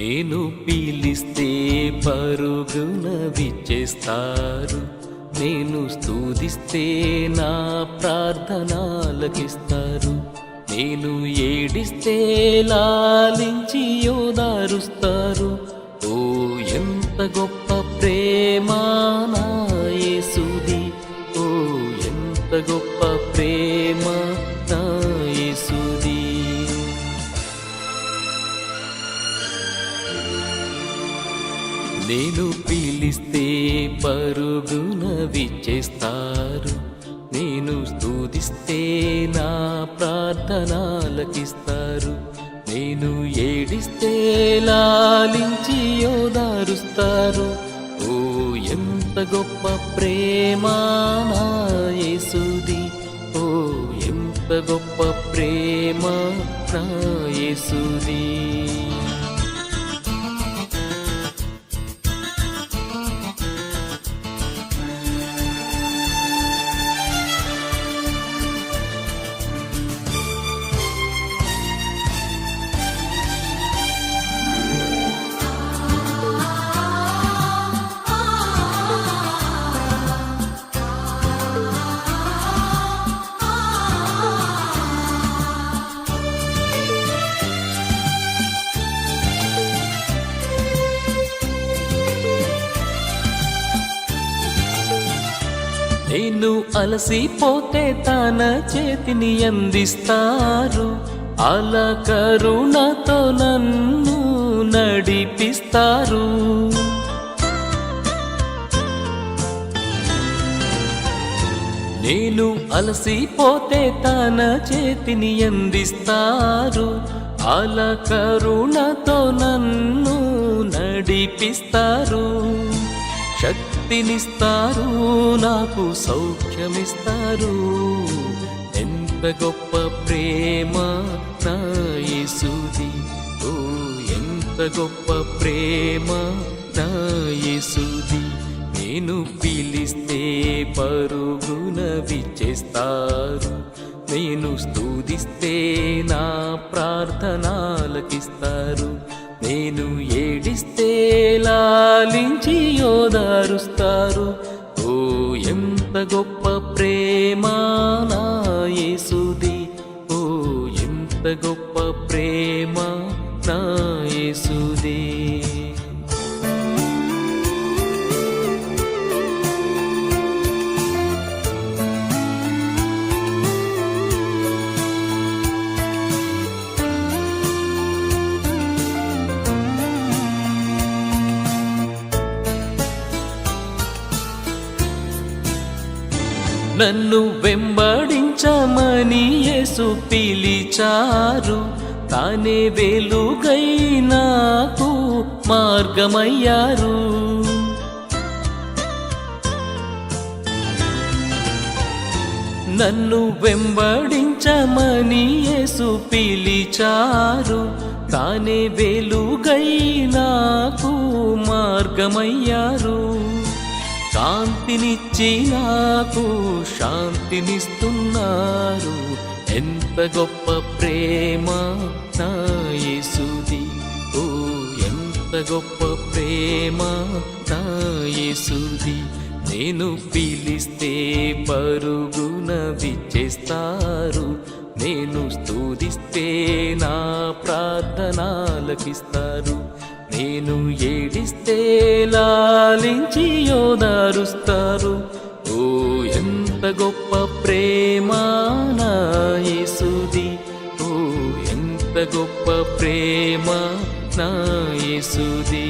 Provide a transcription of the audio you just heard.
నేను పిలిస్తే పరుగున విచ్చేస్తారు, నేను స్తుతిస్తే నా ప్రార్థనలకిస్తారు. నేను ఏడిస్తే లాలించి ఓదారుస్తారు. ఓ ఎంత గొప్ప ప్రేమ నా యేసుది, ఓ ఎంత గొప్ప ప్రేమ నా యేసుది. నేను పిలిస్తే పరుగున విచ్చేస్తారు, నేను స్తుతిస్తే నా ప్రార్థనలకిస్తారు. నేను ఏడిస్తే లాలించి ఓదారుస్తారు. ఓ ఎంత గొప్ప ప్రేమ నా యేసుది, ఓ ఎంత గొప్ప ప్రేమ నా యేసుది. నేను అలసిపోతే తన చేతిని అందిస్తారు, అలా కరుణతో నన్ను నడిపిస్తారు. నేను అలసిపోతే తన చేతిని అందిస్తారు, అలా కరుణతో నన్ను నడిపిస్తారు. శక్తినిస్తారు, నాకు సౌఖ్యమిస్తారు. ఎంత గొప్ప ప్రేమ నా యేసుది, ఓ ఎంత గొప్ప ప్రేమ నా యేసుది. నేను పిలిస్తే పరుగున విచ్చేస్తారు, నేను స్తుతిస్తే నా ప్రార్థనలకిస్తారు. నేను ఏడిస్తే లాలించి ఓదారుస్తారు. ఓ ఎంత గొప్ప ప్రేమ నా యేసుది, ఓ ఎంత గొప్ప ప్రేమ నా యేసుది. నన్ను వెంబడించమని యేసు పిలిచారు, తానే వెలుగై నాకు మార్గమయ్యారు. నన్ను వెంబడించమని యేసు పిలిచారు, తానే వెలుగై నాకు మార్గమయ్యారు. కాంతినిచ్చి నాకు శాంతినిస్తున్నారు. ఎంత గొప్ప ప్రేమ నా యేసుది, ఓ ఎంత గొప్ప ప్రేమ నా యేసుది. నేను పిలిస్తే పరుగున విచ్చేస్తారు, నేను స్తుతిస్తే నా ప్రార్థనలకిస్తారు. నేను ఏడిస్తే లాలించి ఓదారుస్తారు. ఓ ఎంత గొప్ప ప్రేమ నా యేసుది, ఓ ఎంత గొప్ప ప్రేమ నా యేసుది.